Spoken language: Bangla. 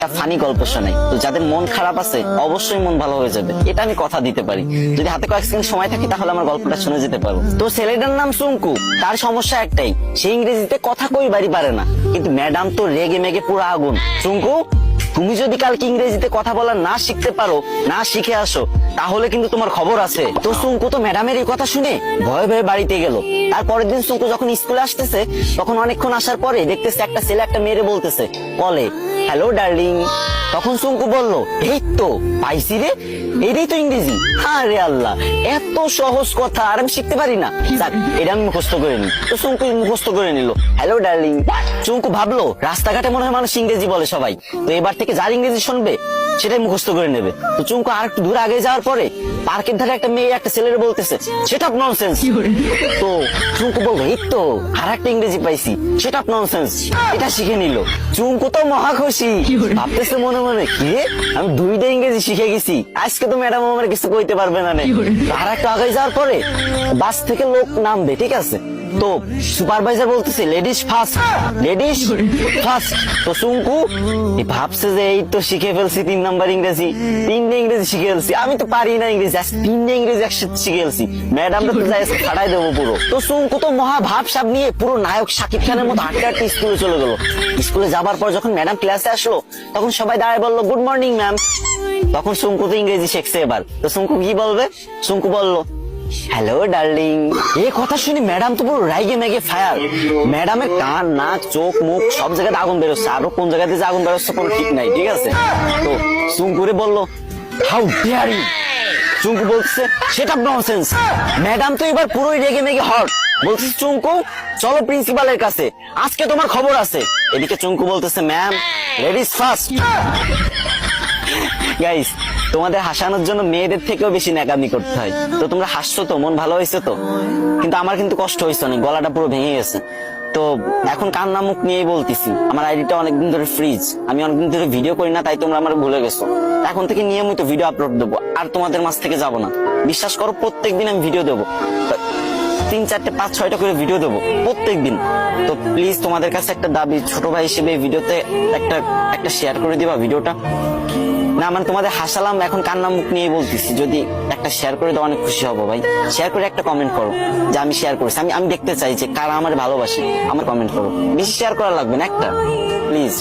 ফানি গল্প শোনাই, তো যাদের মন খারাপ আছে অবশ্যই মন ভালো হয়ে যাবে, এটা আমি কথা দিতে পারি। যদি হাতে কয়েক সেকেন্ড সময় থাকে তাহলে আমার গল্পটা শুনে যেতে পারো। তো ছেলেটার নাম সুঙ্কু, তার সমস্যা একটাই, সে ইংরেজিতে কথা কইবারই পারে না, কিন্তু ম্যাডাম তো রেগে মেগে পুরো আগুন। সুঙ্কু, তুমি যদি কালকে ইংরেজিতে কথা বলা না শিখতে পারো, না শিখে আসো, তাহলে কিন্তু তোমার খবর আছে। তো সুঙ্কু তো ম্যাডামের এই কথা শুনে ভয়ে ভয়ে বাড়িতে গেল। তারপরের দিন সুঙ্কু যখন স্কুলে আসতেছে, তখন অনেকক্ষণ আসার পরে দেখতেছে একটা ছেলে একটা মেয়েরে বলতেছে, বলে হ্যালো ডার্লিং। তখন সুঙ্কু বলল, এই তো পাইছি রে, এটাই তো ইংরেজি। আরে আল্লাহ, এত সহজ কথা আর আমি শিখতে পারি না, যাক এটা আমি মুখস্থ করে নি। তো সুঙ্কু মুখস্থ করে নিল হ্যালো ডার্লিং। সুঙ্কু ভাবলো রাস্তাঘাটে মনে হয় মানুষ ইংরেজি বলে সবাই, তো এবার থেকে যার ইংরেজি শুনবে সেটাই মুখস্থ করে নেবে। তো চুঙ্কু আর একটু দূর আগে যাওয়ার পরে পার্কের ধারে একটা মেয়ে একটা ছেলের বলতেছে সেটা ননসেন্স। তো চুঙ্কু বলবো এই তো আর একটা ইংরেজি পাইছি, সেটা ননসেন্স, এটা শিখে নিল। চুঙ্কু তো মহা খুশি, ভাবতেছে মনে মনে কি রে, আমি দুইটা ইংরেজি শিখে গেছি, আজকে তো ম্যাডাম আমার কিছু কইতে পারবে না। আর একটু আগে যাওয়ার পরে বাস থেকে লোক নামবে, ঠিক আছে, তো সুপারভাইজার বলতেছে লেডিস ফার্স্ট, লেডিস ফার্স্ট। তো সুঙ্কু ভাবছে যে এই তো শিখে ফেলছি 3 নাম্বার ইংরেজি, 3টে ইংরেজি শিখে ফেলছি, আমি তো পারি না ইংরেজি, 3টে ইংরেজি একসাথে শিখে ফেলছি, ম্যাডাম তো যাই ছাড়াই দেবো পুরো। তো সুঙ্কু তো মহা ভাবসাব নিয়ে পুরো নায়ক শাকিব খানের মতো হাঁটতে হাঁটতে স্কুলে চলে গেল। স্কুলে যাবার পর যখন ম্যাডাম ক্লাসে আসলো, তখন সবাই দাঁড়ায় বললো গুড মর্নিং ম্যাম। তখন সুঙ্কু তো ইংরেজি শিখছে এবার, তো সুঙ্কু কি বলবে? সুঙ্কু বললো হ্যালো ডার্লিং। এই কথা শুনে ম্যাডাম তো পুরো রাইগে মেগে ফায়ার। ম্যাডামের কান নাক চোখ মুখ সব জায়গাতে আগুন বেরোচ্ছে, আরো কোন জায়গাতে যে আগুন বেরোচ্ছে কোনো ঠিক নাই, ঠিক আছে। তো সুঙ্কুরে বললো হাউ ডেয়ার ইউ। চুঙ্কু বলছে সেটা ননসেন্স। ম্যাডাম তো এবার পুরোই রেগে মেগে হট, বলছে চুঙ্কু চলো প্রিন্সিপালের কাছে, আজকে তোমার খবর আছে। এদিকে চুঙ্কু বলতেছে ম্যাম লেডিস ফার্স্ট। গাইস, তোমাদের হাসানোর জন্য মেয়েদের থেকেও বেশি ন্যাকামি করতে হয়। তো তোমরা হাসছো তো, মন ভালো হয়েছে তো, কিন্তু আমার কিন্তু কষ্ট হয়েছে অনেক, গলাটা পুরো ভেঙে গেছে। তো এখন কান্না মুখ নিয়েই বলতেছি, আমার আইডিটা অনেকদিন ধরে ফ্রিজ, আমি অনেকদিন ধরে ভিডিও করি না, তাই তোমরা আমার ভুলে গেছো। এখন থেকে নিয়মিত ভিডিও আপলোড দেবো, আর তোমাদের মাঝ থেকে যাবো না, বিশ্বাস করো। প্রত্যেকদিন আমি ভিডিও দেবো, 3, 4, 5, 6টা করে ভিডিও দেবো প্রত্যেকদিন। তো প্লিজ তোমাদের কাছে একটা দাবি, ছোট ভাই হিসেবে ভিডিওতে একটা শেয়ার করে দিবা ভিডিওটা। না মানে তোমাদের হাসালাম, এখন কান্না মুখ নিয়ে বলতেছি, যদি একটা শেয়ার করে দাও অনেক খুশি হবো ভাই। শেয়ার করে একটা কমেন্ট করো যে আমি শেয়ার করেছি, আমি দেখতে চাই যে কারা আমার ভালোবাসে, আমার কমেন্ট করো। বেশি শেয়ার করা লাগবে না, একটা প্লিজ।